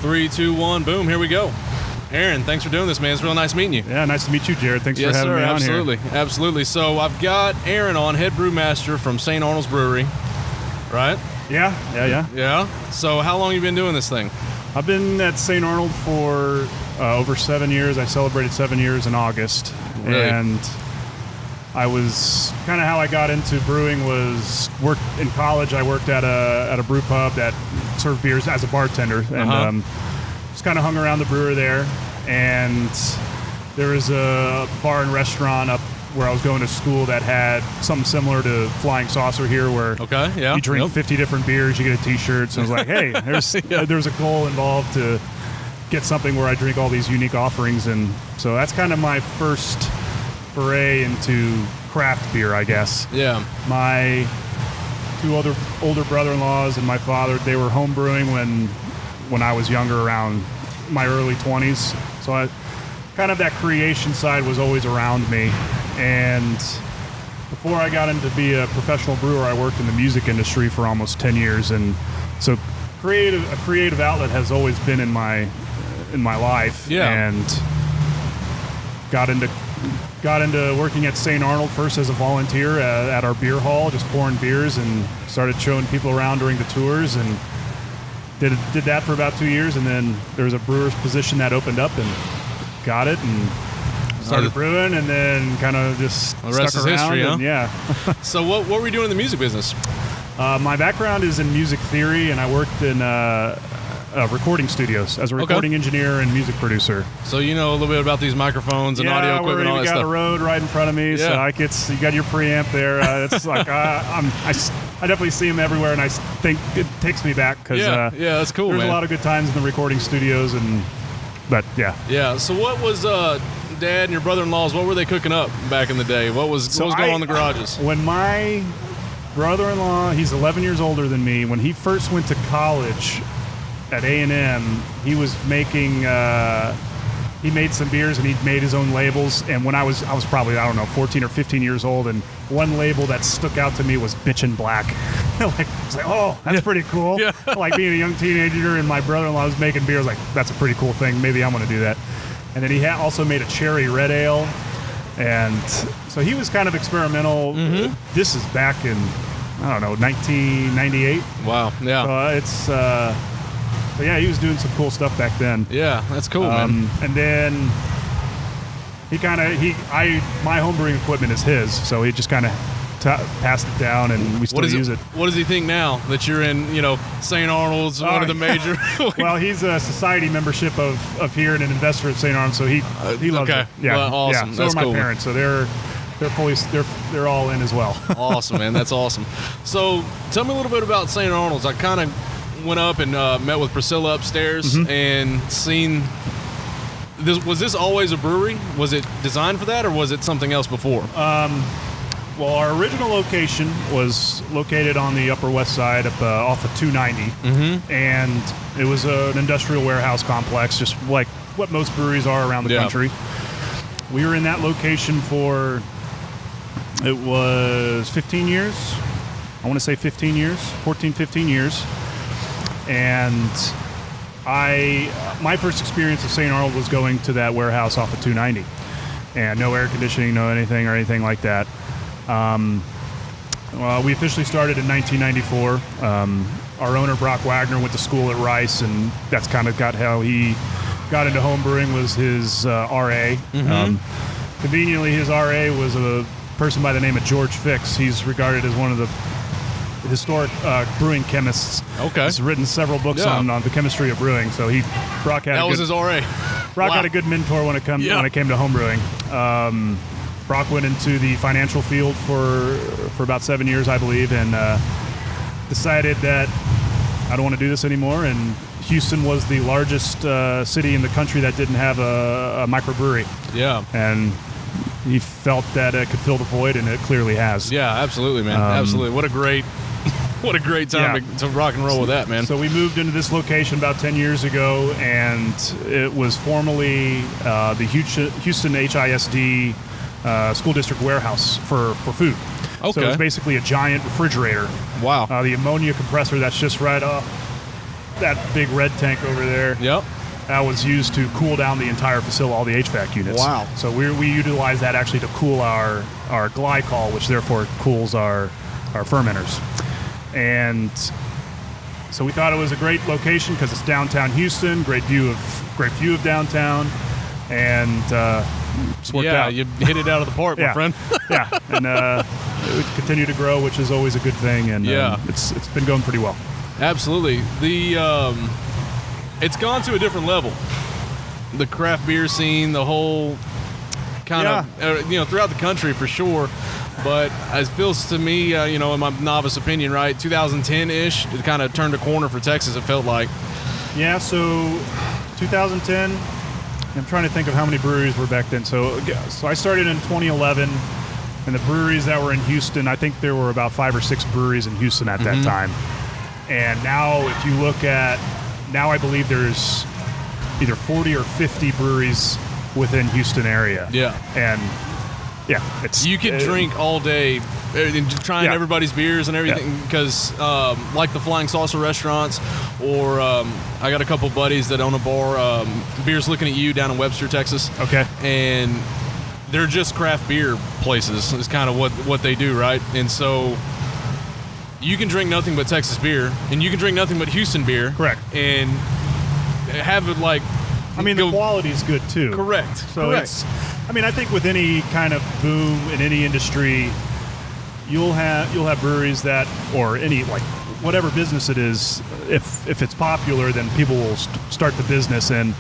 3, 2, 1, boom, here we go. Aaron, thanks for doing this, man. It's real nice meeting you. Yeah, nice to meet you, Jared. Thanks for having me on absolutely, here. Absolutely. So I've got Aaron on, head brewmaster from Saint Arnold Brewery, right? Yeah. So how long have you been doing this thing? I've been at Saint Arnold for over 7 years. I celebrated 7 years in August. Really? And I was kind of how I got into brewing was work in college. I worked at a brew pub that served beers as a bartender, and just kind of hung around the brewer there. And there was a bar and restaurant up where I was going to school that had something similar to Flying Saucer here, where you drink 50 different beers, you get a T-shirt. So I was like, hey, there's a goal involved to get something where I drink all these unique offerings, and so that's kind of my first foray into craft beer, I guess. Yeah. My two older brother-in-laws and my father, they were home brewing when I was younger, around my early 20s. So that creation side was always around me. And before I got into be a professional brewer, I worked in the music industry for almost 10 years. And so a creative outlet has always been in my life. Yeah. And got into working at Saint Arnold first as a volunteer at our beer hall, just pouring beers, and started showing people around during the tours, and did that for about 2 years. And then there was a brewer's position that opened up, and got it, and started brewing, and then kind of just the rest stuck is around. history, huh? And yeah. So what were you doing in the music business? My background is in music theory, and I worked in recording studios as a recording engineer and music producer. So you know a little bit about these microphones and audio equipment and all that stuff. Yeah, we got a road right in front of me, so you got your preamp there. It's like I definitely see them everywhere, and I think it takes me back because that's cool. There's man. a lot of good times in the recording studios, Yeah. So what was Dad and your brother-in-laws? What were they cooking up back in the day? What was going on in the garages? When my brother-in-law, he's 11 years older than me. When he first went to college at A&M, he was making he made some beers, and he made his own labels. And when I was probably 14 or 15 years old, and one label that stuck out to me was Bitchin' Black. I was like, oh, that's pretty cool. Yeah. Like being a young teenager, and my brother-in-law was making beer. I was like, that's a pretty cool thing. Maybe I'm going to do that. And then he also made a cherry red ale, and so he was kind of experimental. Mm-hmm. This is back in 1998. Wow. Yeah. So but yeah, he was doing some cool stuff back then. Yeah, that's cool, man. And then my homebrewing equipment is his, so he just kind of passed it down, and we still use it. What does he think now that you're in, St. Arnold's, one of the major? Well, he's a society membership of here and an investor at St. Arnold's, so he loves it. Yeah, well, awesome. Yeah. So that's are my cool. parents, so they're all in as well. Awesome, man. That's awesome. So tell me a little bit about St. Arnold's. I kind of went up and met with Priscilla upstairs and seen. Was this always a brewery? Was it designed for that, or was it something else before? Well, our original location was located on the Upper West Side off of 290, and it was an industrial warehouse complex, just like what most breweries are around the country. We were in that location for, it was 15 years. I want to say 15 years, 14, 15 years. And my first experience of St. Arnold was going to that warehouse off of 290, and no air conditioning, no anything like that. We officially started in 1994. Our owner, Brock Wagner, went to school at Rice, and that's kind of how he got into home brewing, was his RA. Conveniently, his RA was a person by the name of George Fix. He's regarded as one of the historic brewing chemists. Okay. He's written several books on the chemistry of brewing. So Brock was his RA. Brock had a good mentor when it came to home brewing. Brock went into the financial field for about 7 years, I believe, and decided that I don't want to do this anymore. And Houston was the largest city in the country that didn't have a microbrewery. Yeah. And he felt that it could fill the void, and it clearly has. Yeah, absolutely, man. Absolutely. What a great time to rock and roll with that, man. So we moved into this location about 10 years ago, and it was formerly the Houston HISD school district warehouse for food. Okay. So it was basically a giant refrigerator. Wow. The ammonia compressor that's just right off that big red tank over there. Yep. That was used to cool down the entire facility, all the HVAC units. Wow. So we utilize that actually to cool our glycol, which therefore cools our fermenters. And so we thought it was a great location because it's downtown Houston, great view of downtown, and it's worked out. You hit it out of the park, my friend. Yeah, and it continued to grow, which is always a good thing, and it's been going pretty well. Absolutely. It's gone to a different level. The craft beer scene, the whole kind of, throughout the country for sure. But it feels to me, in my novice opinion, right, 2010-ish, it kind of turned a corner for Texas, it felt like. Yeah, so 2010, I'm trying to think of how many breweries were back then. So I started in 2011, and the breweries that were in Houston, I think there were about 5 or 6 breweries in Houston at that time. And now if you look at, I believe there's either 40 or 50 breweries within Houston area. Yeah. And it's you can drink all day, trying everybody's beers and everything, because like the Flying Saucer restaurants, or I got a couple buddies that own a bar, Beers Looking at You down in Webster, Texas. Okay. And they're just craft beer places is kind of what they do, right? And so you can drink nothing but Texas beer, and you can drink nothing but Houston beer. Correct. And have it like... the quality is good too. Correct. So Correct. I think with any kind of boom in any industry, you'll have breweries that, or any, like, whatever business it is, if it's popular, then people will start the business, and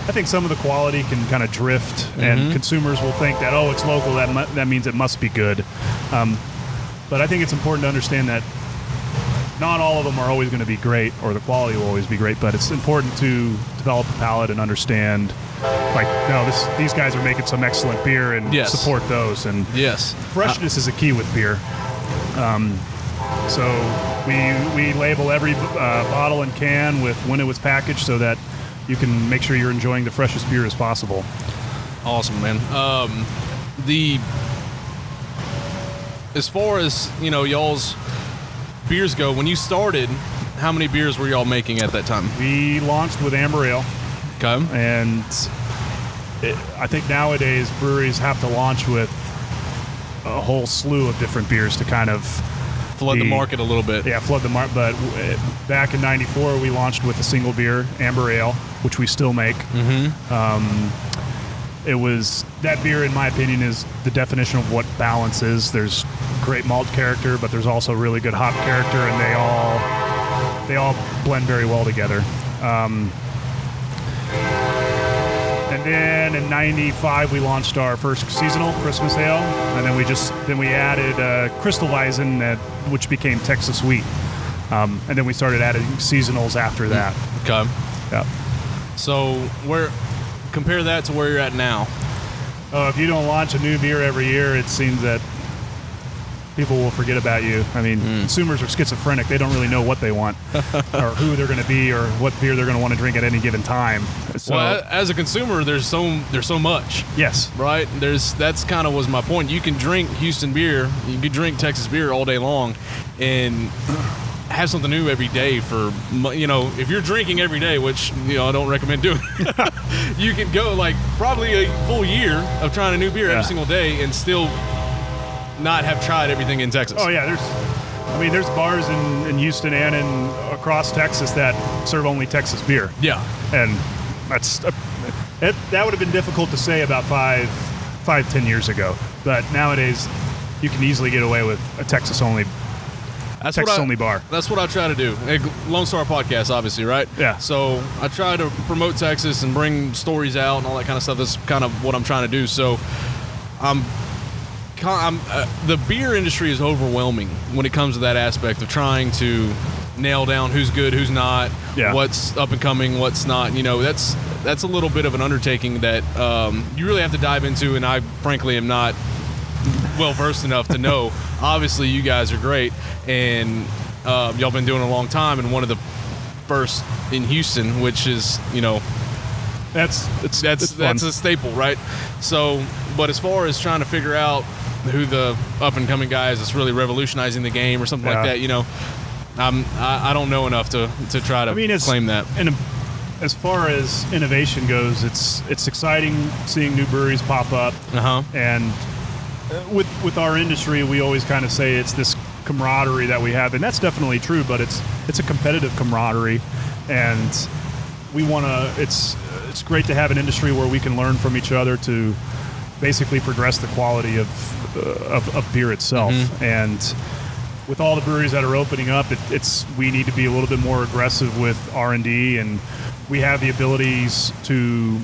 I think some of the quality can kind of drift, and consumers will think that, it's local, that means it must be good. But I think it's important to understand that not all of them are always going to be great, or the quality will always be great, but it's important to develop a palate and understand, like, no, these guys are making some excellent beer, and support those. And freshness is a key with beer. So we label every bottle and can with when it was packaged, so that you can make sure you're enjoying the freshest beer as possible. Awesome, man. As far as y'all's beers go, when you started, how many beers were y'all making at that time? We launched with Amber Ale. Okay. And I think nowadays breweries have to launch with a whole slew of different beers to kind of flood the market a little bit. Yeah, flood the market. But back in '94, we launched with a single beer, Amber Ale, which we still make. It was, that beer, in my opinion, is the definition of what balance is. There's great malt character, but there's also really good hop character, and they all blend very well together. And then in '95 we launched our first seasonal Christmas Ale, and then we added Crystal Weizen, which became Texas Wheat, and then we started adding seasonals after that. Okay. Yeah. So compare that to where you're at now. If you don't launch a new beer every year, it seems that people will forget about you. I mean, consumers are schizophrenic. They don't really know what they want or who they're going to be or what beer they're going to want to drink at any given time. So, well, as a consumer, there's so much. Yes. Right? That's kind of was my point. You can drink Houston beer, you can drink Texas beer all day long, and have something new every day for, if you're drinking every day, which, I don't recommend doing, you can go like probably a full year of trying a new beer every single day and still not have tried everything in Texas. Oh yeah, there's bars in Houston and across Texas that serve only Texas beer. Yeah. And that would have been difficult to say about 5-10 years ago. But nowadays, you can easily get away with a Texas only bar. That's what I try to do. Lone Star Podcast, obviously, right? Yeah. So I try to promote Texas and bring stories out and all that kind of stuff. That's kind of what I'm trying to do. So the beer industry is overwhelming when it comes to that aspect of trying to nail down who's good, who's not, what's up and coming, what's not. That's a little bit of an undertaking that you really have to dive into, and I frankly am not well versed enough to know. Obviously, you guys are great, and y'all been doing it a long time, and one of the first in Houston, which is that's a staple, right? So, but as far as trying to figure out who the up and coming guy is that's really revolutionizing the game or something like that, I don't know enough to try to claim that. And as far as innovation goes, it's exciting seeing new breweries pop up. And with our industry, we always kind of say it's this camaraderie that we have, and that's definitely true. But it's a competitive camaraderie, and we want to. It's great to have an industry where we can learn from each other to basically progress the quality of beer itself. And with all the breweries that are opening up, we need to be a little bit more aggressive with R&D, and we have the abilities to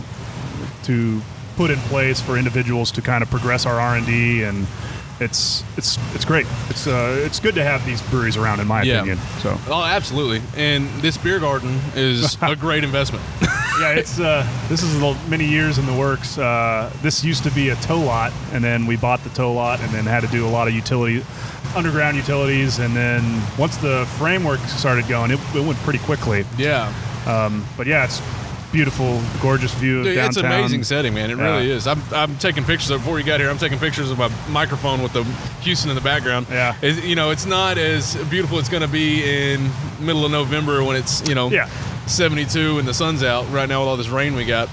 put in place for individuals to kind of progress our R&D, and it's great. It's good to have these breweries around, in my opinion. So. Oh, absolutely. And this beer garden is a great investment. Yeah, this is many years in the works. This used to be a tow lot, and then we bought the tow lot, and then had to do a lot of underground utilities, and then once the framework started going, it went pretty quickly. Yeah. But yeah, it's beautiful, gorgeous view of downtown. It's an amazing setting, man. It really is. I'm taking pictures of, before you got here, I'm taking pictures of my microphone with the Houston in the background. Yeah. It's not as beautiful it's going to be in middle of November when it's, 72 and the sun's out right now with all this rain we got.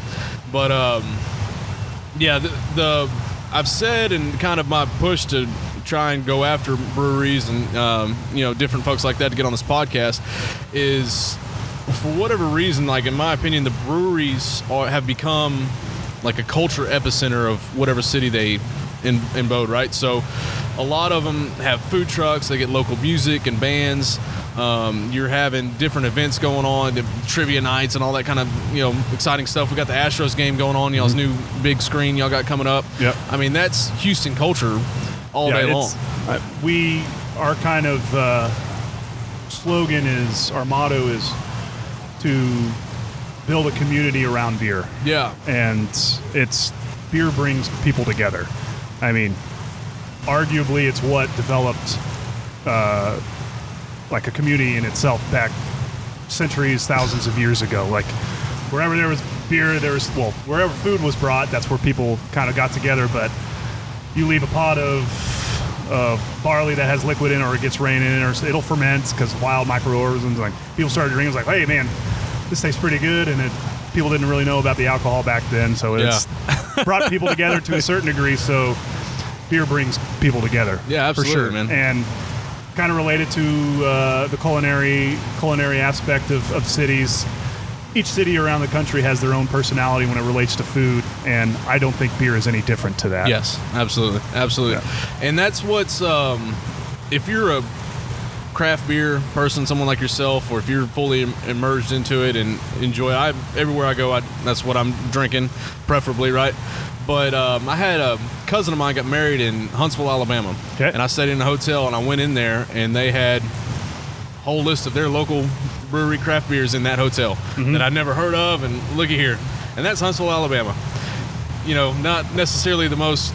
But, I've said, and kind of my push to try and go after breweries and, different folks like that to get on this podcast is, for whatever reason, like in my opinion, the breweries have become like a culture epicenter of whatever city they embode, right? So a lot of them have food trucks, they get local music and bands. You're having different events going on, the trivia nights and all that kind of, exciting stuff. We got the Astros game going on, y'all's new big screen y'all got coming up. Yep. I mean, that's Houston culture all day long. Our kind of slogan our motto is to build a community around beer. Yeah. And beer brings people together. I mean, arguably it's what developed like a community in itself back centuries, thousands of years ago. Like wherever there was beer, wherever food was brought, that's where people kind of got together. But you leave a pot of barley that has liquid in it, or it gets rain in it, or it'll ferment because wild microorganisms. Like people started drinking, it's like, hey man, this tastes pretty good, and people didn't really know about the alcohol back then, so it's brought people together to a certain degree. So beer brings people together. Yeah, absolutely, for sure, man. And kind of related to the culinary aspect of cities. Each city around the country has their own personality when it relates to food, and I don't think beer is any different to that. Yes, absolutely. Yeah. And that's what's, if you're a craft beer person, someone like yourself, or if you're fully immersed into it and enjoy it, everywhere I go, that's what I'm drinking, preferably, right? But I had a cousin of mine got married in Huntsville, Alabama, and I stayed in a hotel, and I went in there, and they had a whole list of their local brewery craft beers in that hotel that I'd never heard of, and looky here. And that's Huntsville, Alabama. Not necessarily the most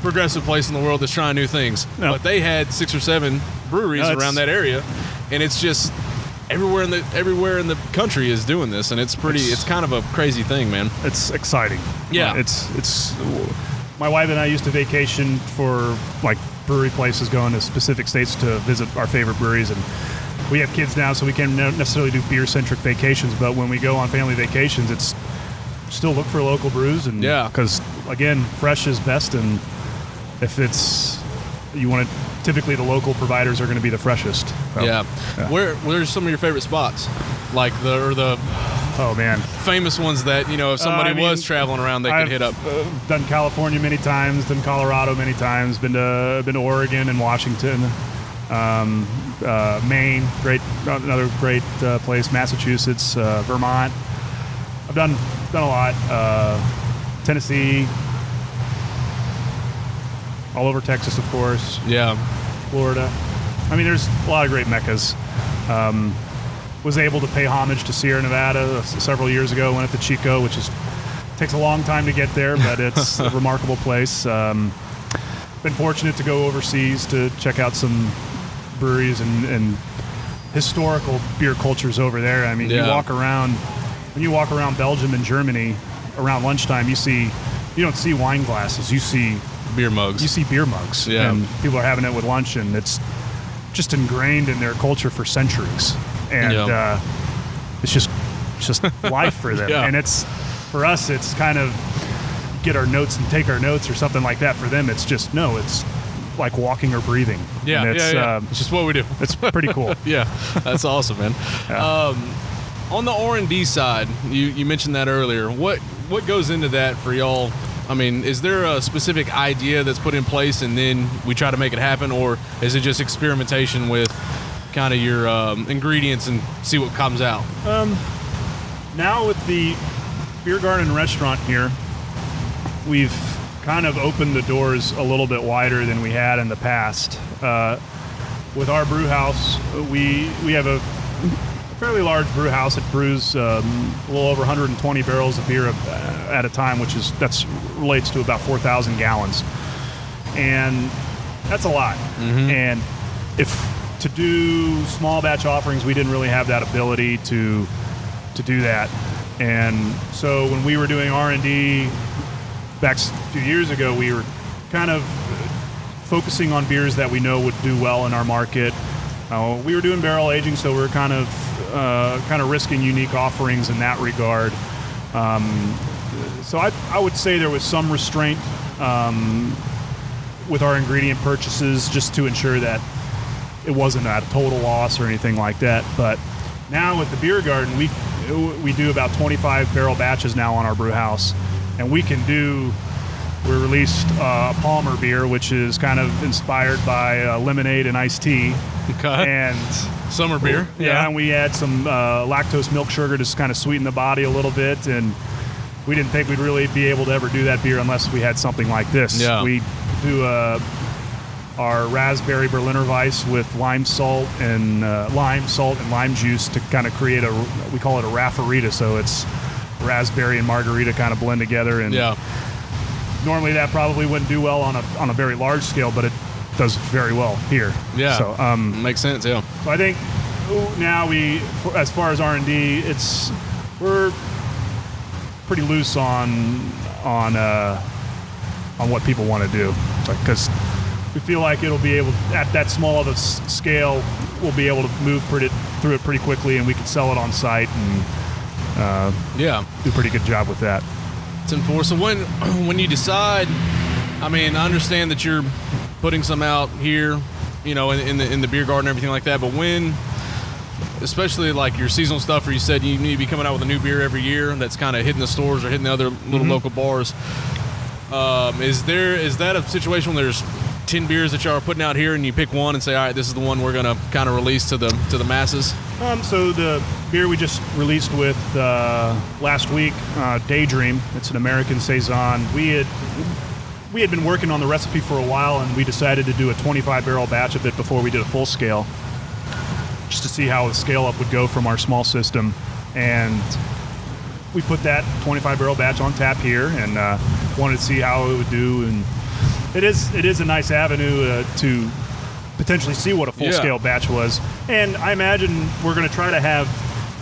progressive place in the world that's trying new things, but they had 6 or 7 breweries around that area, and it's just everywhere in the country is doing this, and it's kind of a crazy thing, man. It's exciting. Yeah. It's my wife and I used to vacation for like brewery places, going to specific states to visit our favorite breweries, and we have kids now, so we can't necessarily do beer-centric vacations, but when we go on family vacations, it's still look for local brews, and because again, fresh is best, and if you want to, typically the local providers are going to be the freshest. So, Where's some of your favorite spots, like the oh man, famous ones that if somebody was traveling around, they could hit up? Done California many times, done Colorado many times, been to Oregon and Washington. Maine, another great place. Massachusetts, Vermont. I've done a lot. Tennessee, all over Texas, of course. Yeah, Florida. I mean, there's a lot of great meccas. Was able to pay homage to Sierra Nevada several years ago. Went up to Chico, which takes a long time to get there, but it's a remarkable place. Been fortunate to go overseas to check out some breweries and historical beer cultures over there. I mean, when you walk around Belgium and Germany around lunchtime, you don't see wine glasses, you see beer mugs. You see beer mugs, and people are having it with lunch, and it's just ingrained in their culture for centuries, and it's just life for them. And it's for us, it's kind of get our notes and take our notes or something like that. For them, it's just it's like walking or breathing. Yeah, and it's just what we do. It's pretty cool. Yeah, that's awesome, man. Yeah. On the R&D side, you mentioned that earlier. What goes into that for y'all? I mean, is there a specific idea that's put in place and then we try to make it happen, or is it just experimentation with kind of your ingredients and see what comes out? Now with the beer garden restaurant here, we've kind of opened the doors a little bit wider than we had in the past. With our brew house, we have a fairly large brew house. It brews a little over 120 barrels of beer at a time, that relates to about 4,000 gallons, and that's a lot. And if to do small batch offerings, we didn't really have that ability to do that. And so when we were doing R&D back a few years ago, we were kind of focusing on beers that we know would do well in our market. We were doing barrel aging, so we were kind of risking unique offerings in that regard. So I would say there was some restraint with our ingredient purchases, just to ensure that it wasn't at a total loss or anything like that. But now with the beer garden, we do about 25 barrel batches now on our brew house, and we released a Palmer beer, which is kind of inspired by lemonade and iced tea. Okay. And summer beer. Yeah, and we add some lactose milk sugar to kind of sweeten the body a little bit, and we didn't think we'd really be able to ever do that beer unless we had something like this. Yeah. We do our raspberry Berliner Weiss with lime salt and lime juice to kind of create we call it a raffarita, so it's raspberry and margarita kind of blend together. And normally that probably wouldn't do well on a very large scale, but it does very well here. Yeah. So makes sense. Yeah. So I think now as far as R&D, we're pretty loose on what people want to do, because we feel like it'll be able, at that small of a scale, we'll be able to move through it pretty quickly, and we can sell it on site and do a pretty good job with that. It's enforced. So when you decide, I mean, I understand that you're putting some out here, in the beer garden and everything like that, but when, especially like your seasonal stuff where you said you need to be coming out with a new beer every year that's kind of hitting the stores or hitting the other little local bars, is that a situation where there's 10 beers that y'all are putting out here and you pick one and say, all right, this is the one we're going to kind of release to the masses? So the beer we just released with last week, Daydream, it's an American Saison. We had been working on the recipe for a while, and we decided to do a 25 barrel batch of it before we did a full scale, just to see how the scale up would go from our small system. And we put that 25 barrel batch on tap here and wanted to see how it would do. And it is a nice avenue to potentially see what a full scale batch was. And I imagine we're going to try to have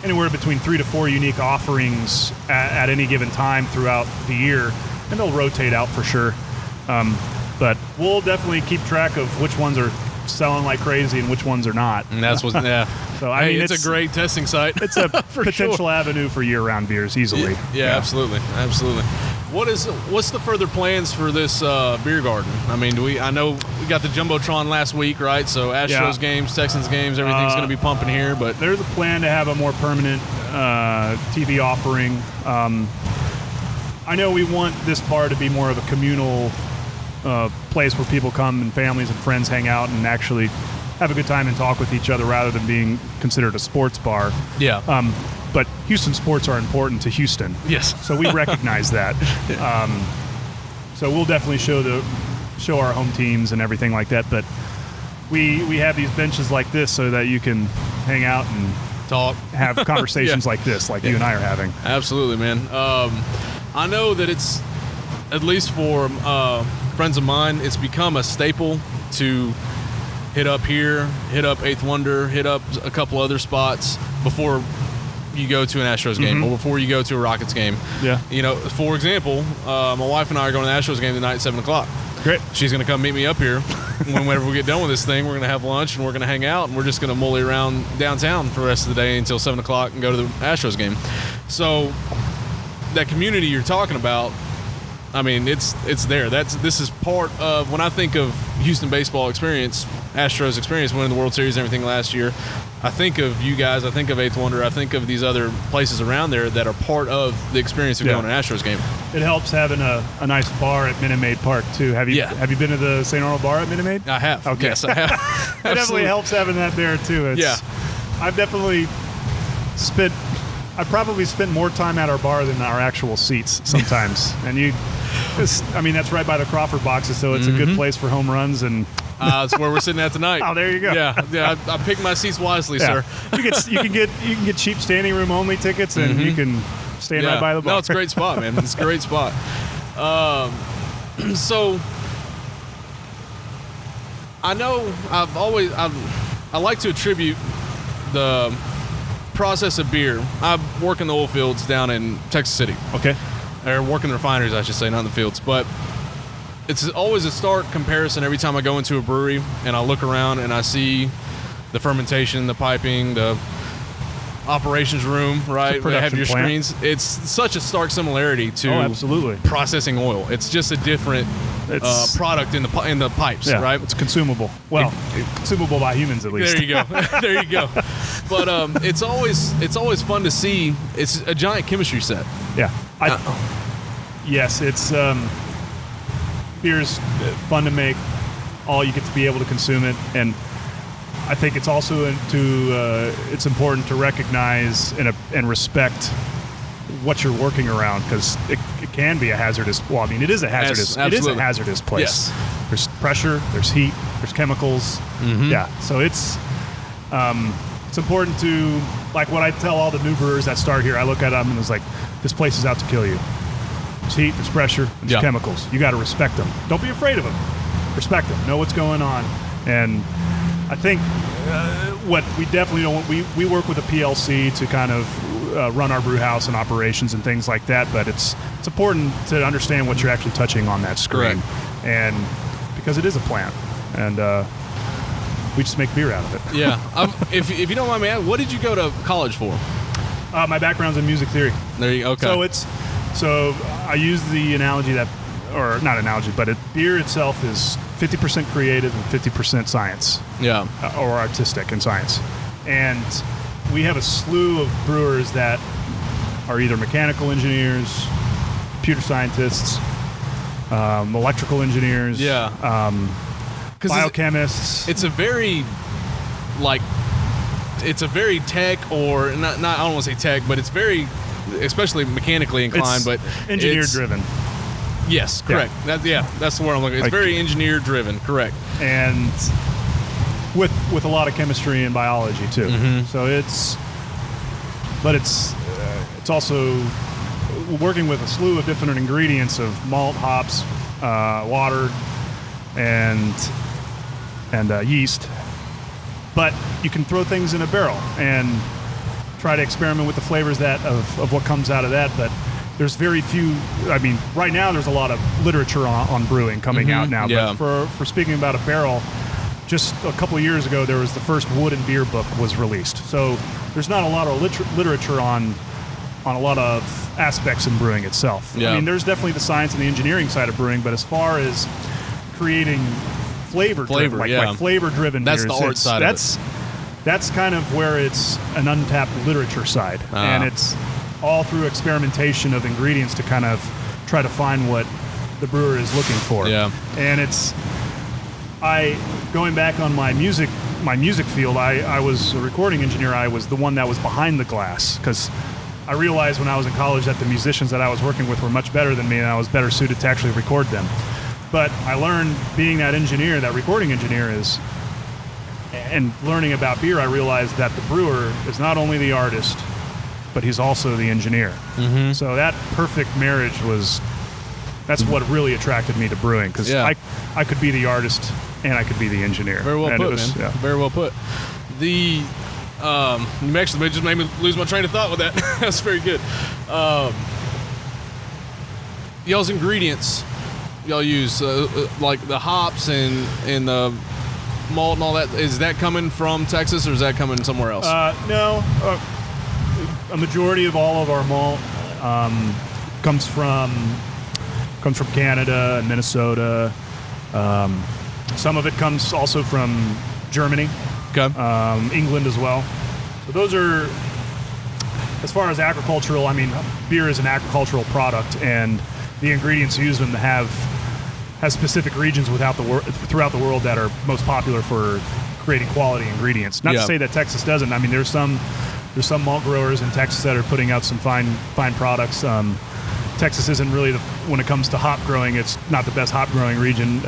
anywhere between 3 to 4 unique offerings at any given time throughout the year, and they'll rotate out for sure. But we'll definitely keep track of which ones are selling like crazy and which ones are not. And that's what, So I mean, it's a great testing site. It's a potential avenue for year-round beers easily. Yeah, absolutely. What's the further plans for this beer garden? I mean, I know we got the Jumbotron last week, right? So Astros games, Texans games, everything's going to be pumping here. But there's a plan to have a more permanent TV offering. I know we want this bar to be more of a communal place where people come and families and friends hang out and actually have a good time and talk with each other rather than being considered a sports bar. Yeah. But Houston sports are important to Houston. Yes. So we recognize that. So we'll definitely show our home teams and everything like that. But we have these benches like this so that you can hang out and talk, have conversations like this, like you and I are having. Absolutely, man. I know that it's, at least for friends of mine, it's become a staple to hit up here, hit up Eighth Wonder, hit up a couple other spots before you go to an Astros game or before you go to a Rockets game. Yeah. For example, my wife and I are going to the Astros game tonight at 7 o'clock. Great. She's going to come meet me up here. whenever we get done with this thing, we're going to have lunch and we're going to hang out and we're just going to mully around downtown for the rest of the day until 7 o'clock and go to the Astros game. So that community you're talking about, I mean, it's there. This is part of, when I think of Houston baseball experience, Astros experience, winning the World Series and everything last year, I think of you guys, I think of Eighth Wonder, I think of these other places around there that are part of the experience of going to an Astros game. It helps having a nice bar at Minute Maid Park too. Have you been to the St. Arnold bar at Minute Maid? I have. Okay. Yes, I have. It definitely helps having that there too. I've definitely I probably spent more time at our bar than our actual seats sometimes. And that's right by the Crawford boxes, so it's a good place for home runs and. That's where we're sitting at tonight. Oh, there you go. Yeah. I picked my seats wisely, sir. You can get cheap standing room only tickets, and you can stand right by the bar. No, it's a great spot, man. It's a great spot. So I know I like to attribute the process of beer. I work in the oil fields down in Texas City. Okay. Or work in the refineries, I should say, not in the fields, but. It's always a stark comparison every time I go into a brewery and I look around and I see the fermentation, the piping, the operations room, right? Where they have your plant. screens. It's such a stark similarity to absolutely. processing oil. It's just a different product in the pipes, right? It's consumable. Well, consumable by humans at least. There you go. There you go. But it's always fun to see. It's a giant chemistry set. Yeah. Yes, it's. Beer's fun to make. You get to be able to consume it, and I think it's also it's important to recognize and respect what you're working around, because it can be a hazardous. Well, I mean, it is a hazardous. Yes, it is a hazardous place. Yes. There's pressure. There's heat. There's chemicals. Yeah. So it's important to, like, what I tell all the new brewers that start here. I look at them and it's like, this place is out to kill you. There's heat, there's pressure, there's chemicals. You got to respect them. Don't be afraid of them. Respect them. Know what's going on. And I think what we definitely don't want, we work with a PLC to kind of run our brew house and operations and things like that, but it's important to understand what you're actually touching on that screen. Correct. And because it is a plant. And we just make beer out of it. Yeah. If you don't mind me asking, what did you go to college for? My background's in music theory. There you go. Okay. So I use the analogy or not analogy, but beer itself is 50% creative and 50% science. Yeah. Or artistic and science. And we have a slew of brewers that are either mechanical engineers, computer scientists, electrical engineers, biochemists. It's a very, it's a very tech, or not I don't want to say tech, but it's very, especially mechanically inclined, but engineer driven. Yes, correct. Yeah. That's the word I'm looking at. It's very engineer driven, correct. And with a lot of chemistry and biology too. So it's also working with a slew of different ingredients of malt, hops, water, and yeast. But you can throw things in a barrel and try to experiment with the flavors of what comes out of that. But there's very few. I mean, right now there's a lot of literature on brewing coming out now. Yeah. But for speaking about a barrel, just a couple of years ago there was the first wood and beer book was released. So there's not a lot of literature on a lot of aspects in brewing itself. Yeah. I mean, there's definitely the science and the engineering side of brewing, but as far as creating flavor-driven that's beers, the art side of it. That's kind of where it's an untapped literature side. And it's all through experimentation of ingredients to kind of try to find what the brewer is looking for. Yeah. And going back on my music field, I was a recording engineer. I was the one that was behind the glass, because I realized when I was in college that the musicians that I was working with were much better than me, and I was better suited to actually record them. But I learned, being that recording engineer and learning about beer, I realized that the brewer is not only the artist, but he's also the engineer. So that perfect marriage that's what really attracted me to brewing, because I could be the artist and I could be the engineer. Very well put, man. Yeah. Very well put. You actually just made me lose my train of thought with that. That's very good. Y'all's ingredients, y'all use? Like the hops and the malt and all that. Is that coming from Texas or is that coming somewhere else? No. A majority of all of our malt comes from Canada and Minnesota. Some of it comes also from Germany, England as well. So those are, as far as agricultural, I mean, beer is an agricultural product, and the ingredients used in them have specific regions throughout the world that are most popular for creating quality ingredients. Not to say that Texas doesn't. I mean, there's some malt growers in Texas that are putting out some fine products. Texas isn't really, when it comes to hop growing, it's not the best hop growing region.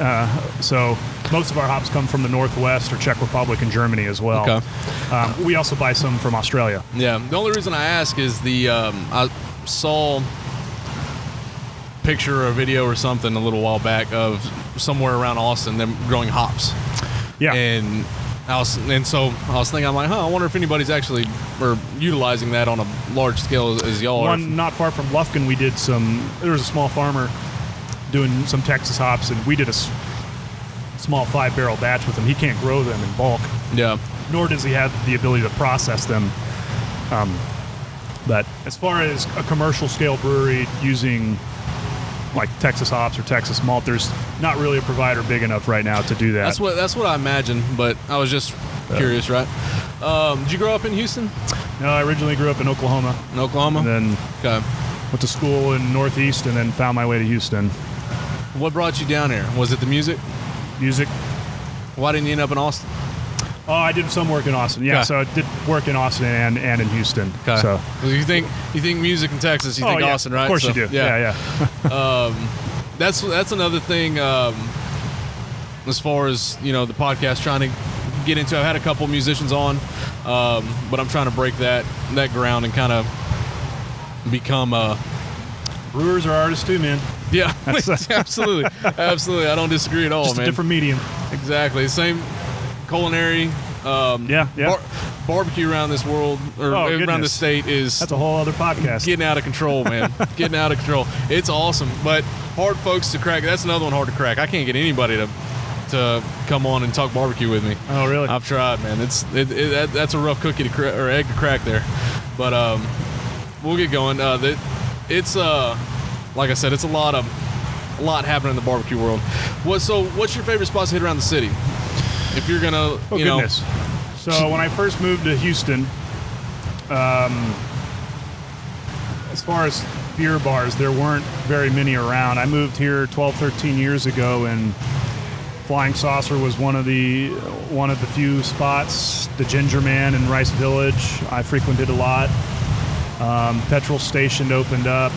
So most of our hops come from the Northwest or Czech Republic and Germany as well. Okay. We also buy some from Australia. Yeah. The only reason I ask is I saw a picture or video or something a little while back of somewhere around Austin, them growing hops. Yeah. And I was thinking, I'm like, I wonder if anybody's actually or utilizing that on a large scale as y'all are. Not far from Lufkin, there was a small farmer doing some Texas hops, and we did a small 5-barrel batch with him. He can't grow them in bulk. Yeah. Nor does he have the ability to process them. But as far as a commercial scale brewery using like Texas hops or Texas malt, there's not really a provider big enough right now to do that. That's what I imagined, but I was just curious, right? Did you grow up in Houston? No, I originally grew up in Oklahoma. In Oklahoma? And then went to school in Northeast and then found my way to Houston. What brought you down here? Was it the music? Music. Why didn't you end up in Austin? Oh, I did some work in Austin. Yeah, so I did work in Austin and in Houston. Okay. So you think music in Texas? You think Austin, right? Of course you do. Yeah. That's another thing. As far as the podcast, trying to get into. I've had a couple musicians on, but I'm trying to break that ground and kind of become brewers are artists too, man. Yeah, absolutely. I don't disagree at all, Just man. A different medium. Exactly. Same culinary. Barbecue around this world or around the state that's a whole other podcast. Getting out of control, man. Getting out of control. It's awesome, but hard folks to crack. That's another one hard to crack. I can't get anybody to come on and talk barbecue with me. Oh, really? I've tried, man. That's a rough cookie or egg to crack there, but we'll get going. It's like I said, it's a lot happening in the barbecue world. What's your favorite spots to hit around the city? If you're gonna, goodness. So when I first moved to Houston, as far as beer bars, there weren't very many around. I moved here 12, 13 years ago, and Flying Saucer was one of the few spots. The Ginger Man in Rice Village, I frequented a lot. Petrol Station opened up,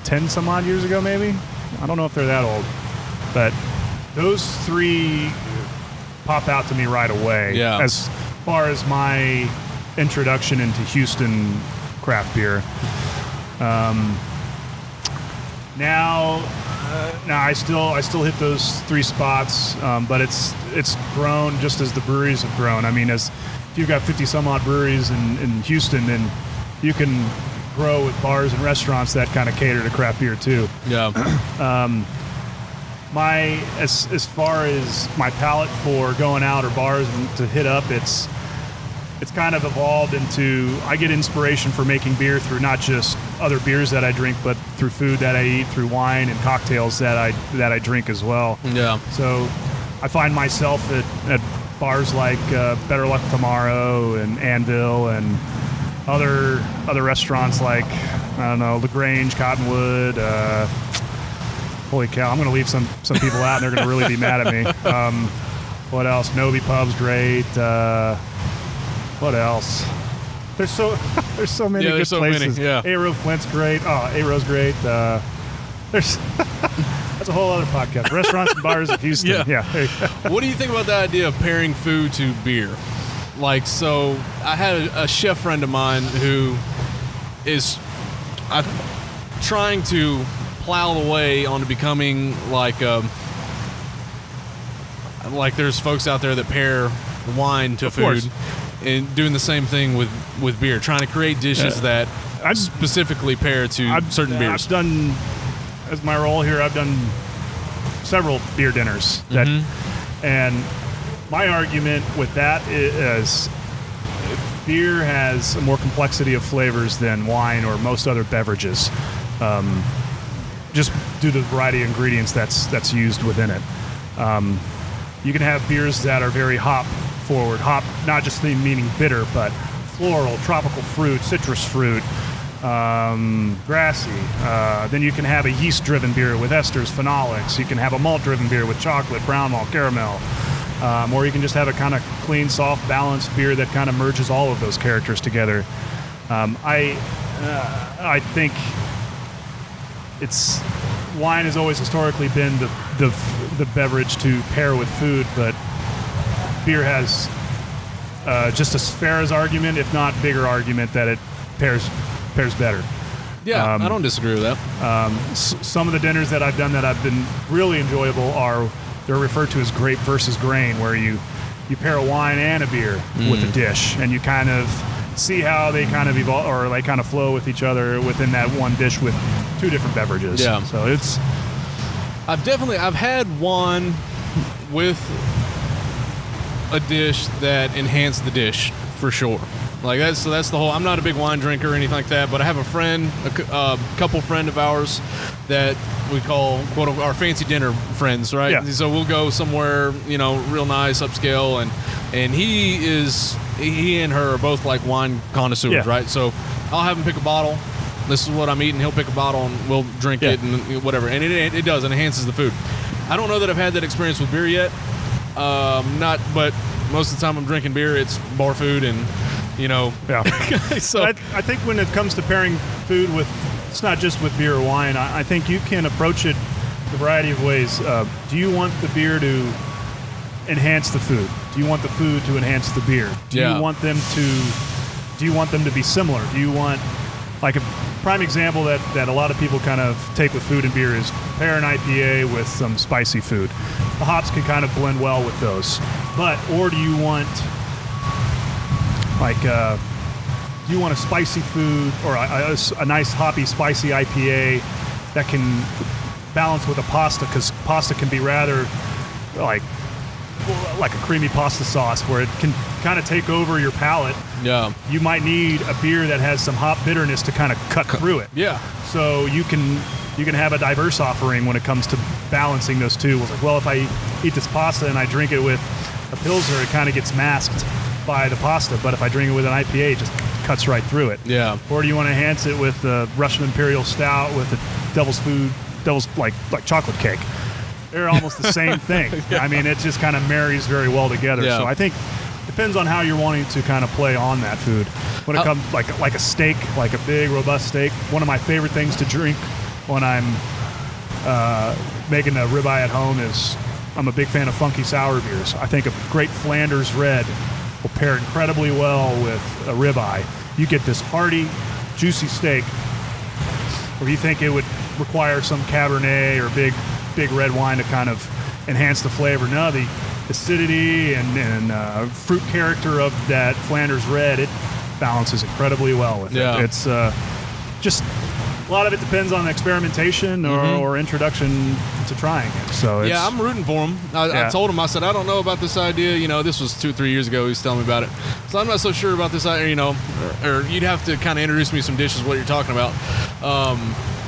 10 some odd years ago, maybe. I don't know if they're that old, but those three pop out to me right away. Yeah. As far as my introduction into Houston craft beer. Now I still hit those three spots, but it's grown just as the breweries have grown. I mean, if you've got 50 some odd breweries in Houston, then you can grow with bars and restaurants that kind of cater to craft beer too. Yeah. As far as my palate for going out or bars and to hit up, it's kind of evolved into, I get inspiration for making beer through not just other beers that I drink, but through food that I eat, through wine and cocktails that I drink as well. Yeah. So I find myself at bars like Better Luck Tomorrow and Anvil and other restaurants like, I don't know, LaGrange, Cottonwood. Holy cow, I'm going to leave some people out and they're going to really be mad at me. What else? Novi Pub's great. What else? There's so many good places. Many, yeah. A-Row Flint's great. Oh, A-Row's great. There's that's a whole other podcast. Restaurants and bars of Houston. Yeah. What do you think about the idea of pairing food to beer? Like, so I had a chef friend of mine who is trying to plow the way onto becoming like there's folks out there that pair wine to food and doing the same thing with beer, trying to create dishes that specifically pair to certain beers. as my role here, I've done several beer dinners. And my argument with that is beer has a more complexity of flavors than wine or most other beverages, just due to the variety of ingredients that's used within it. You can have beers that are very hop forward, hop not just meaning bitter, but floral, tropical fruit, citrus fruit, grassy. Then you can have a yeast-driven beer with esters, phenolics. You can have a malt-driven beer with chocolate, brown malt, caramel. Or you can just have a kind of clean, soft, balanced beer that kind of merges all of those characters together. I think wine has always historically been the beverage to pair with food, but beer has just as fair as argument, if not bigger argument, that it pairs better. Yeah, I don't disagree with that. Some of the dinners that I've done that have been really enjoyable they're referred to as grape versus grain, where you pair a wine and a beer with a dish, and you kind of see how they kind of evolve or they kind of flow with each other within that one dish with two different beverages. Yeah. So I've had one with a dish that enhanced the dish for sure. Like that's the whole. I'm not a big wine drinker or anything like that, but I have a friend, a couple friend of ours that we call quote our fancy dinner friends, right? Yeah. So we'll go somewhere, real nice, upscale, and he and her are both like wine connoisseurs, right? So I'll have him pick a bottle. This is what I'm eating. He'll pick a bottle and we'll drink it and whatever. And it does. It enhances the food. I don't know that I've had that experience with beer yet. But most of the time I'm drinking beer, it's bar food and. So I think when it comes to pairing food with, it's not just with beer or wine. I think you can approach it a variety of ways. Do you want the beer to enhance the food? Do you want the food to enhance the beer? Do you want them to be similar? Do you want, like a prime example that a lot of people kind of take with food and beer is pair an IPA with some spicy food. The hops can kind of blend well with those. Or do you want do you want a spicy food or a nice hoppy, spicy IPA that can balance with a pasta? Because pasta can be rather like a creamy pasta sauce where it can kind of take over your palate. Yeah. You might need a beer that has some hop bitterness to kind of cut through it. Yeah. So you can have a diverse offering when it comes to balancing those two. It's like, well, if I eat this pasta and I drink it with a Pilsner, it kind of gets masked by the pasta, but if I drink it with an IPA, it just cuts right through it. Yeah. Or do you want to enhance it with the Russian Imperial Stout with the devil's like chocolate cake? They're almost the same thing. Yeah. I mean, it just kind of marries very well together. Yeah. So I think it depends on how you're wanting to kind of play on that food. When it comes like a steak, like a big robust steak, one of my favorite things to drink when I'm making a ribeye at home is I'm a big fan of funky sour beers. I think a great Flanders Red will pair incredibly well with a ribeye. You get this hearty, juicy steak, or you think it would require some Cabernet or big red wine to kind of enhance the flavor. No, the acidity and fruit character of that Flanders Red, it balances incredibly well with it. It's just a lot of it depends on experimentation or introduction to trying it. So I'm rooting for him. I told him, I said, I don't know about this idea. This was 2-3 years ago. He was telling me about it. So I'm not so sure about this idea, or you'd have to kind of introduce me some dishes, what you're talking about.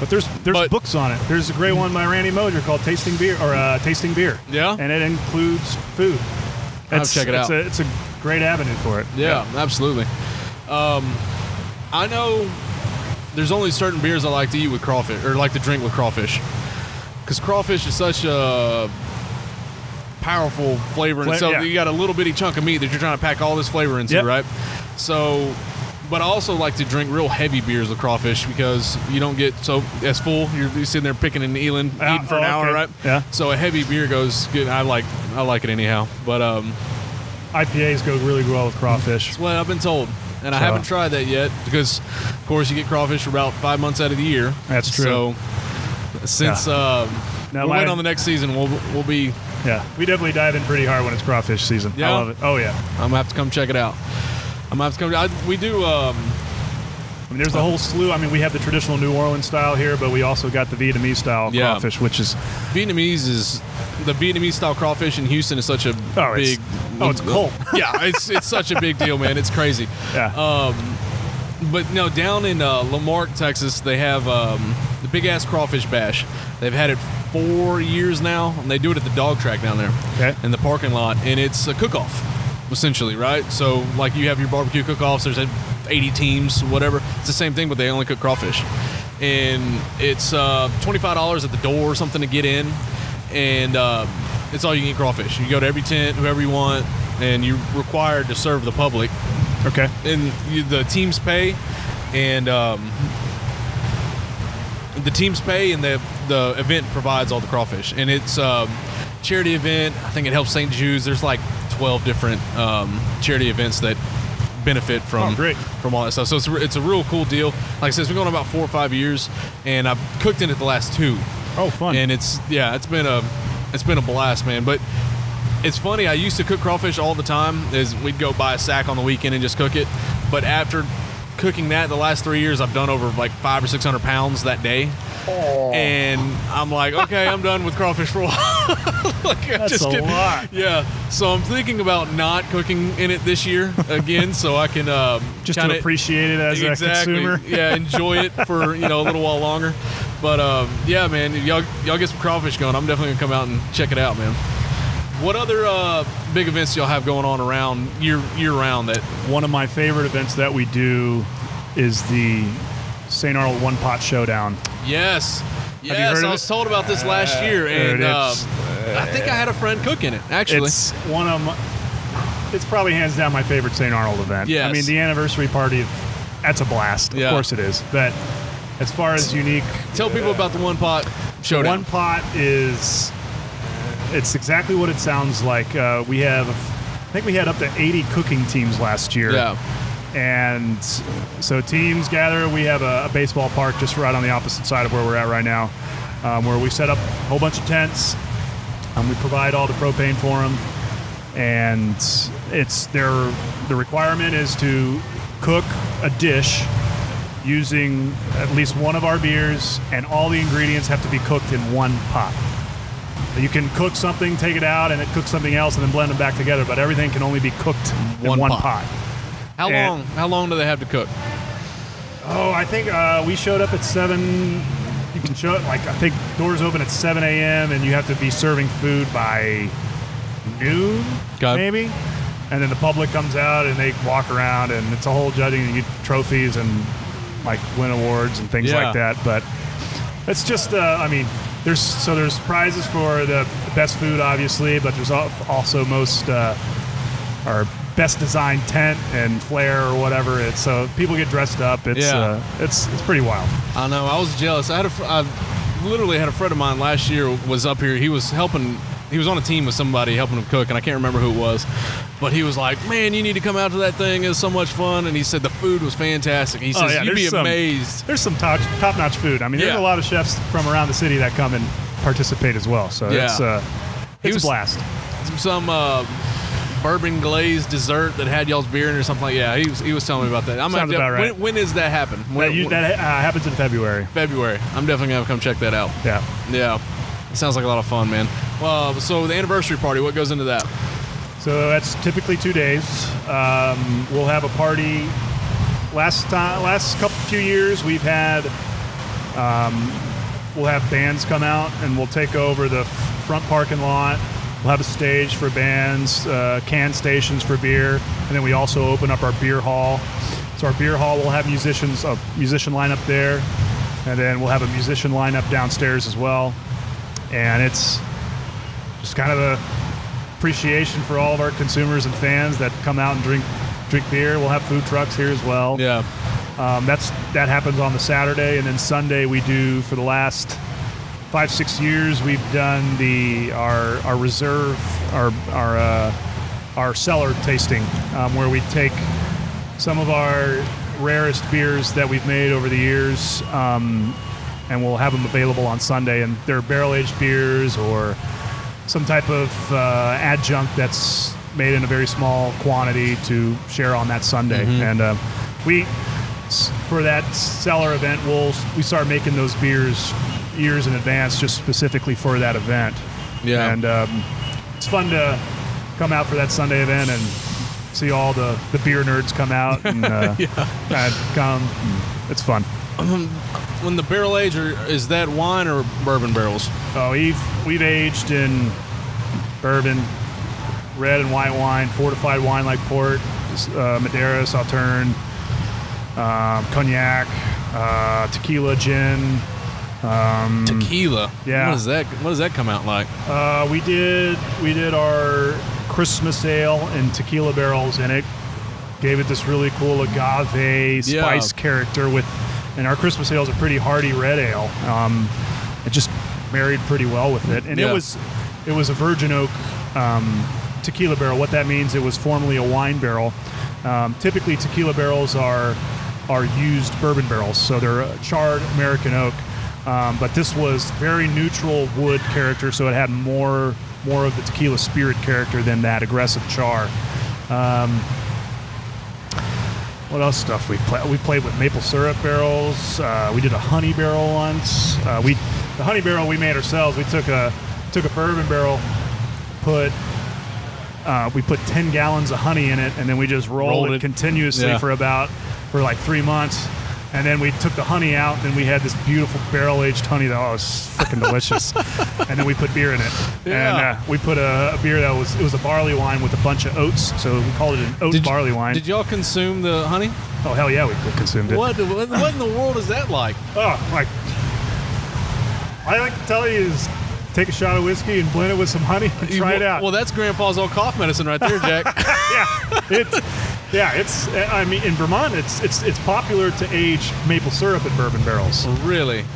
But there's books on it. There's a great one by Randy Moser called Tasting Beer. Yeah. And it includes food. I'll check it out. It's a great avenue for it. Yeah. Absolutely. I know there's only certain beers I like to eat with crawfish, or like to drink with crawfish, because crawfish is such a powerful flavor in itself. You got a little bitty chunk of meat that you're trying to pack all this flavor into, right? So, but I also like to drink real heavy beers with crawfish because you don't get so as full. You're sitting there picking and eating for an hour, right? Yeah. So a heavy beer goes good. I like it anyhow. But IPAs go really well with crawfish. That's what I've been told. And I haven't tried that yet because, of course, you get crawfish for about 5 months out of the year. That's true. So, since we're waiting on the next season, we'll be... Yeah, we definitely dive in pretty hard when it's crawfish season. Yeah? I love it. Oh, yeah. I'm going to have to come check it out. We do... I mean, there's a whole slew. I mean, we have the traditional New Orleans style here, but we also got the Vietnamese style crawfish, which is the Vietnamese style crawfish in Houston is such a big. It's a cult. Yeah, it's such a big deal, man. It's crazy. Yeah. But no, down in Lamarck, Texas, they have the big ass crawfish bash. They've had it 4 years now, and they do it at the dog track down there in the parking lot, and it's a cook-off, essentially, right? So, like, you have your barbecue cook-offs. There's 80 teams, whatever. It's the same thing, but they only cook crawfish, and it's $25 at the door or something to get in, and it's all you can eat crawfish. You go to every tent, whoever you want, and you're required to serve the public. Okay. And the teams pay, and the event provides all the crawfish, and it's a charity event. I think it helps St. Jude's. There's like 12 different charity events that benefit from all that stuff. So it's a real cool deal. Like I said, it's been going on about 4 or 5 years, and I've cooked in it the last 2. Oh, fun! And it's been a blast, man. But it's funny. I used to cook crawfish all the time. We'd go buy a sack on the weekend and just cook it. But after cooking that the last 3 years, I've done over like 500 or 600 pounds that day. Oh. And I'm like, okay, I'm done with crawfish for a while. That's a lot. Yeah. So I'm thinking about not cooking in it this year again, so I can just to appreciate it as a consumer. Yeah, enjoy it for a little while longer. But yeah, man, y'all get some crawfish going. I'm definitely gonna come out and check it out, man. What other big events do y'all have going on around year round? That one of my favorite events that we do is the Saint Arnold One Pot Showdown. Yes, I was told about this last year, and I think I had a friend cook in it. Actually, it's it's probably hands down my favorite Saint Arnold event. Yes. I mean, the anniversary party, that's a blast. Of course it is. But as far as unique, tell people about the One Pot Showdown. One Pot it's exactly what it sounds like. I think we had up to 80 cooking teams last year. Yeah. And so teams gather. We have a baseball park just right on the opposite side of where we're at right now, where we set up a whole bunch of tents. We provide all the propane for them, and the requirement is to cook a dish using at least one of our beers, and all the ingredients have to be cooked in one pot. You can cook something, take it out, and it cooks something else, and then blend them back together. But everything can only be cooked in one pot. How long do they have to cook? Oh, I think we showed up at 7. You can show it, I think doors open at 7 a.m. and you have to be serving food by noon, maybe. And then the public comes out and they walk around, and it's a whole judging, and you get trophies and win awards and things like that. But it's just, there's prizes for the best food, obviously, but there's also our best designed tent and flare or whatever. It's so people get dressed up. It's pretty wild. I know. I was jealous. I literally had a friend of mine last year was up here. He was helping. He was on a team with somebody helping him cook, and I can't remember who it was. But he was like, "Man, you need to come out to that thing. It's so much fun." And he said the food was fantastic. He says you'd be amazed. There's some top-notch food. I mean, there's a lot of chefs from around the city that come and participate as well. So it's a blast. Some bourbon glazed dessert that had y'all's beer in it or something like that. Yeah, he was telling me about that. Sounds about right. When does that happen? That happens in February. I'm definitely going to come check that out. Yeah. It sounds like a lot of fun, man. Well, so the anniversary party, what goes into that? So that's typically 2 days. We'll have a party. Last few years, we've had we'll have bands come out, and we'll take over the front parking lot. We'll have a stage for bands, can stations for beer, and then we also open up our beer hall. So our beer hall will have a musician lineup there, and then we'll have a musician lineup downstairs as well. And it's just kind of a appreciation for all of our consumers and fans that come out and drink beer. We'll have food trucks here as well. Yeah. That happens on the Saturday, and then Sunday we do, for the last 5-6 years, we've done our reserve, our cellar tasting, where we take some of our rarest beers that we've made over the years, and we'll have them available on Sunday. And they're barrel-aged beers or some type of adjunct that's made in a very small quantity to share on that Sunday. Mm-hmm. And for that cellar event, we start making those beers years in advance, just specifically for that event. Yeah. And it's fun to come out for that Sunday event and see all the beer nerds come out and come. It's fun. When the barrel age, is that wine or bourbon barrels? Oh, we've aged in bourbon, red and white wine, fortified wine like port, Madeira, Sauterne, cognac, tequila, gin. Tequila. Yeah. What does that come out like? We did our Christmas ale in tequila barrels, and it gave it this really cool agave spice character and our Christmas ale is a pretty hearty red ale. It just married pretty well with it, and it was a virgin oak tequila barrel. What that means, it was formerly a wine barrel. Typically, tequila barrels are used bourbon barrels, so they're charred American oak. But this was very neutral wood character, so it had more of the tequila spirit character than that aggressive char. What else stuff we played? We played with maple syrup barrels. We did a honey barrel once. The honey barrel we made ourselves. We took a bourbon barrel, we put 10 gallons of honey in it, and then we just rolled it continuously for like 3 months. And then we took the honey out, and we had this beautiful barrel-aged honey that was freaking delicious. And then we put beer in it. Yeah. And we put a beer that was a barley wine with a bunch of oats, so we called it an oat barley wine. Did y'all consume the honey? Oh, hell yeah, we consumed it. What in the world is that like? Oh, I like to tell you is take a shot of whiskey and blend it with some honey and try it out. Well, that's Grandpa's old cough medicine right there, Jack. It's I mean, in Vermont, it's popular to age maple syrup in bourbon barrels. Really?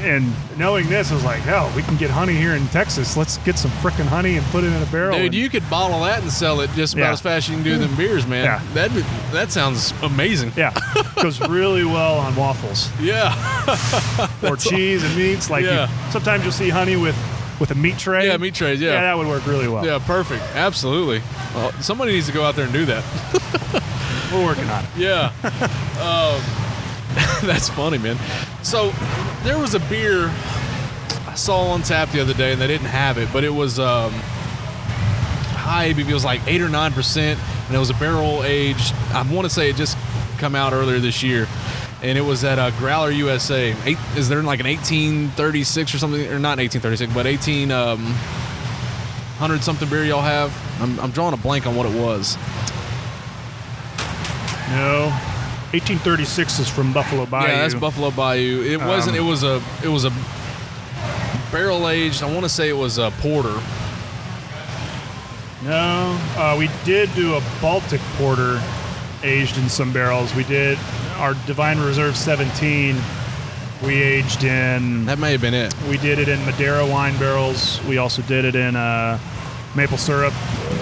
And knowing this, I was like, hell, we can get honey here in Texas. Let's get some frickin' honey and put it in a barrel. Dude, you could bottle that and sell it just about as fast as you can do them beers, man. Yeah. That sounds amazing. Yeah, goes really well on waffles. Yeah. Or cheese and meats. Sometimes you'll see honey with a meat tray. Yeah, meat trays, yeah. Yeah, that would work really well. Yeah, perfect. Absolutely. Well, somebody needs to go out there and do that. We're working on it. Yeah. That's funny, man. So there was a beer I saw on tap the other day, and they didn't have it, but it was high ABV. It was like 8 or 9%, and it was a barrel aged. I want to say it just come out earlier this year. And it was at Growler USA. Is there like an 1836 or something? Or not 1836, but 1800 something beer y'all have? I'm drawing a blank on what it was. No, 1836 is from Buffalo Bayou. Yeah, that's Buffalo Bayou. It wasn't. It was a barrel aged. I want to say it was a porter. No, we did do a Baltic porter aged in some barrels. We did our Divine Reserve 17. We aged in. That may have been it. We did it in Madeira wine barrels. We also did it in maple syrup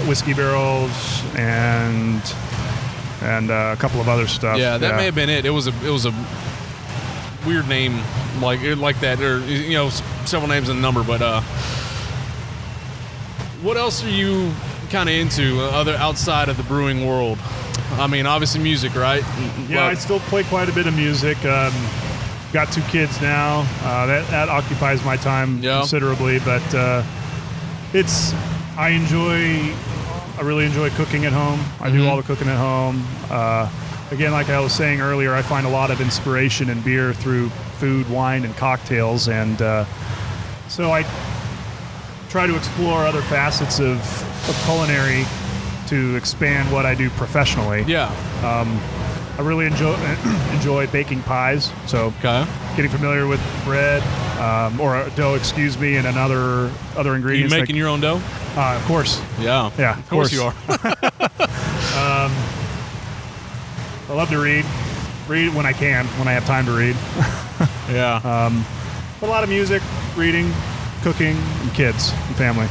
whiskey barrels and a couple of other stuff. Yeah, that may have been it. It was a weird name like that, or several names and a number. But what else are you kind of into outside of the brewing world? I mean, obviously music, right? Yeah, I still play quite a bit of music. Got 2 kids now. That occupies my time considerably, but I really enjoy cooking at home. I do all the cooking at home. Again, like I was saying earlier, I find a lot of inspiration in beer through food, wine, and cocktails, and so I try to explore other facets of culinary to expand what I do professionally. Yeah. I really enjoy baking pies, so getting familiar with bread or dough, and another ingredients. Are you making your own dough? Of course. Yeah. Yeah, of course you are. I love to read when I can, when I have time to read. Yeah. But a lot of music, reading, cooking, and kids and family.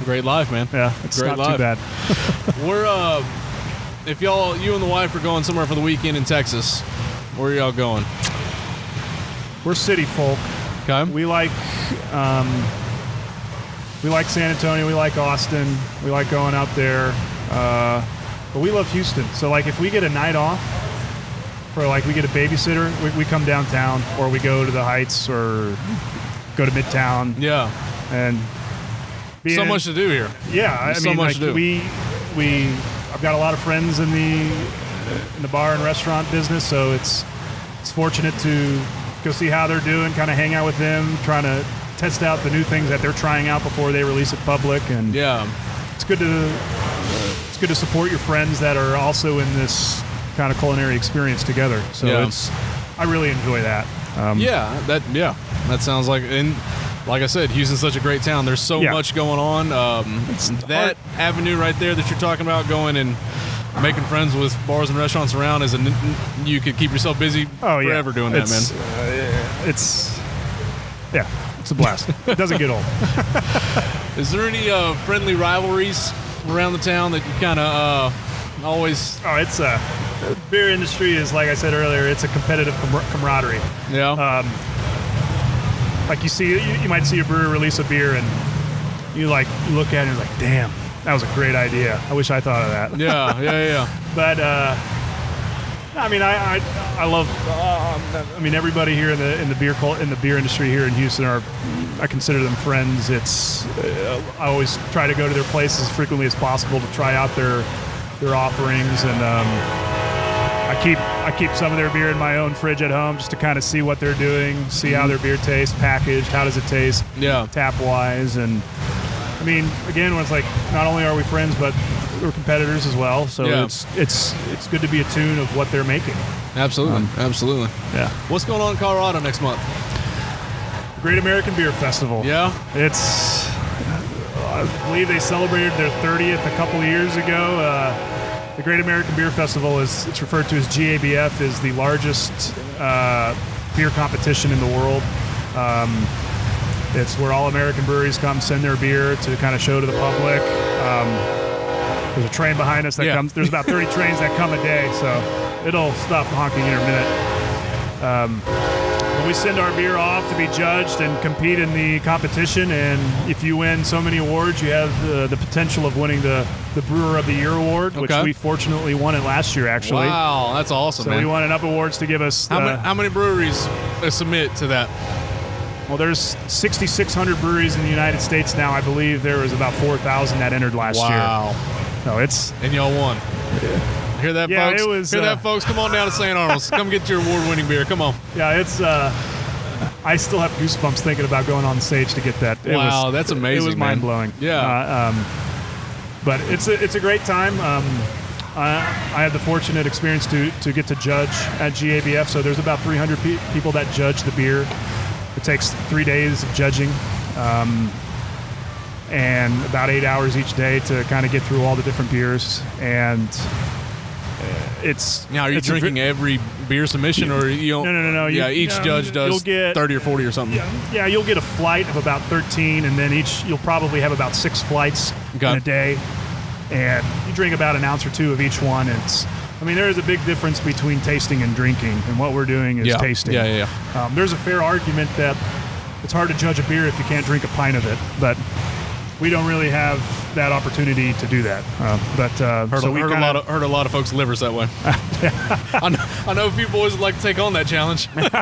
Great life, man. Yeah, it's Great not too bad. We're if you and the wife are going somewhere for the weekend in Texas, where are y'all going? We're city folk. Okay. We like San Antonio. We like Austin. We like going out there. But we love Houston. So if we get a night off, for like we get a babysitter, we come downtown or we go to the Heights or go to Midtown. Yeah. And so much to do here. Yeah, I so mean, much like to do. I've got a lot of friends in the bar and restaurant business, so it's fortunate to go see how they're doing, kind of hang out with them, trying to test out the new things that they're trying out before they release it public. And it's good to support your friends that are also in this kind of culinary experience together. So I really enjoy that. That sounds like, and like I said, Houston's such a great town. There's so much going on. That avenue right there that you're talking about, going and making friends with bars and restaurants around, you could keep yourself busy forever doing that, man. It's a blast. It doesn't get old. Is there any friendly rivalries around the town that you kind of always? Oh, it's beer industry is, like I said earlier, it's a competitive camaraderie. Yeah. Like you might see a brewer release a beer and you look at it and you're like, damn, that was a great idea. I wish I thought of that. Yeah. But I mean, I love. I mean, everybody here in the beer industry here in Houston I consider them friends. I always try to go to their places as frequently as possible to try out their offerings, and I keep some of their beer in my own fridge at home just to kind of see what they're doing, see how their beer tastes, packaged, how does it taste, tap wise, and I mean, again, when it's like not only are we friends, but we're competitors as well. So it's good to be attuned of what they're making. Absolutely. Yeah. What's going on in Colorado next month? Great American Beer Festival. Yeah. I believe they celebrated their 30th a couple of years ago. The Great American Beer Festival it's referred to as GABF, is the largest beer competition in the world. It's where all American breweries come send their beer to kind of show to the public. There's a train behind us that comes. There's about 30 trains that come a day, so it'll stop honking in a minute. But we send our beer off to be judged and compete in the competition, and if you win so many awards, you have the potential of winning the Brewer of the Year award, which we fortunately won it last year, actually. Wow, that's awesome, so man. we won enough awards to give us... How many breweries submit to that? Well, there's 6,600 breweries in the United States now. I believe there was about 4,000 that entered last year. Wow. No, and y'all won. Hear that, folks? Hear that, folks? Come on down to Saint Arnold's. Come get your award-winning beer. Come on. Yeah, it's... I still have goosebumps thinking about going on stage to get that. That's amazing. It was mind-blowing. Yeah. But it's a great time. I had the fortunate experience to get to judge at GABF, so there's about 300 people that judge the beer. It takes 3 days of judging and about 8 hours each day to kind of get through all the different beers. And now, are you drinking every beer submission, or you don't? No. Each judge does 30 or 40 or something. Yeah, you'll get a flight of about 13, and then you'll probably have about 6 flights in a day, and you drink about an ounce or two of each one. There is a big difference between tasting and drinking, and what we're doing is tasting. There's a fair argument that it's hard to judge a beer if you can't drink a pint of it, but we don't really have that opportunity to do that. Heard a lot of folks' livers that way. I know a few boys would like to take on that challenge. But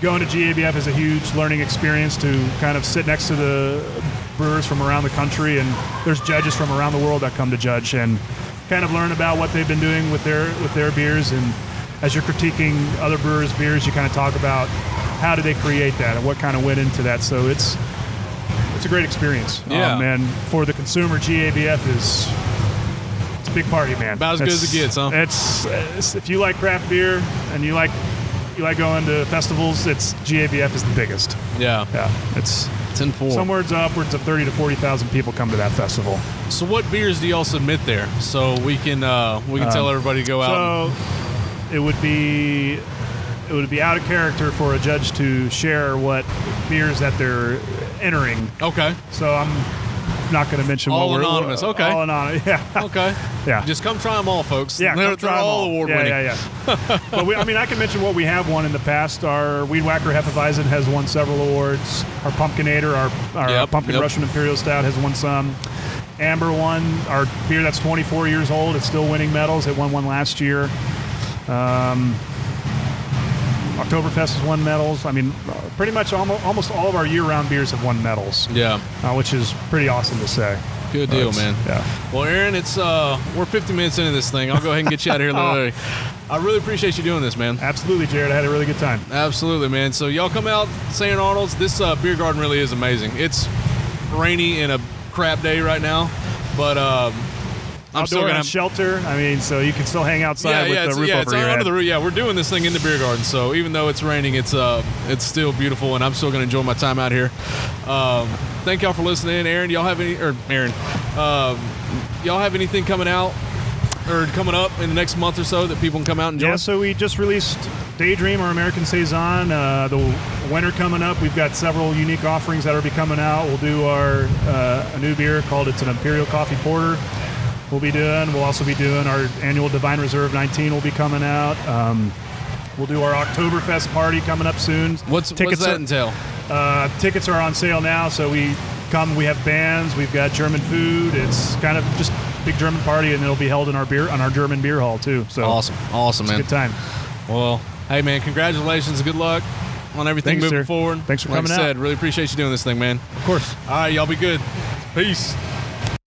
going to GABF is a huge learning experience to kind of sit next to the brewers from around the country, and there's judges from around the world that come to judge and kind of learn about what they've been doing with their beers. And as you're critiquing other brewers' beers, you kind of talk about how did they create that and what kind of went into that. So it's a great experience. And for the consumer, GABF it's a big party, man. About as good as it gets, huh? It's if you like craft beer and you like going to festivals, GABF is the biggest. Yeah. It's 10-4. Somewhere upwards of 30 to 40,000 people come to that festival. So what beers do y'all submit there? So we can tell everybody to go out. So it would be out of character for a judge to share what beers that they're entering. Okay. So I'm not going to mention all anonymous. Okay. All anonymous. Yeah. Okay. Yeah. Just come try them all, folks. Yeah. They're all award-winning. Yeah. But I can mention what we have won in the past. Our Weed Whacker Hefeweizen has won several awards. Our Pumpkinator, our Pumpkin Russian Imperial Stout has won some. Amber won. Our beer that's 24 years old. It's still winning medals. It won one last year. Oktoberfest has won medals. I mean, pretty much almost all of our year-round beers have won medals. Yeah. Which is pretty awesome to say. Good deal, man. Yeah. Well, Aaron, it's we're 50 minutes into this thing. I'll go ahead and get you out of here a little early. I really appreciate you doing this, man. Absolutely, Jared. I had a really good time. Absolutely, man. So y'all come out, Saint Arnold's. This beer garden really is amazing. It's rainy and a crap day right now, but I'm still gonna have shelter. I mean, so you can still hang outside with the roof over your head. Under the roof. Yeah, we're doing this thing in the beer garden. So even though it's raining, it's still beautiful, and I'm still gonna enjoy my time out here. Thank y'all for listening, Aaron. Y'all have anything coming out or coming up in the next month or so that people can come out and enjoy? Yeah. So we just released Daydream, our American Saison. The winter coming up, we've got several unique offerings that will be coming out. We'll do our a new beer called it's an Imperial Coffee Porter. We'll also be doing our annual Divine Reserve 19 will be coming out. We'll do our Oktoberfest party coming up soon. What's that entail? Tickets are on sale now, so we have bands, we've got German food. It's kind of just a big German party, and it'll be held in our German beer hall too. So awesome, man. Good time. Well, hey man, congratulations, good luck on everything moving forward. Thanks for coming out. Like I said, really appreciate you doing this thing, man. Of course. All right, y'all be good. Peace.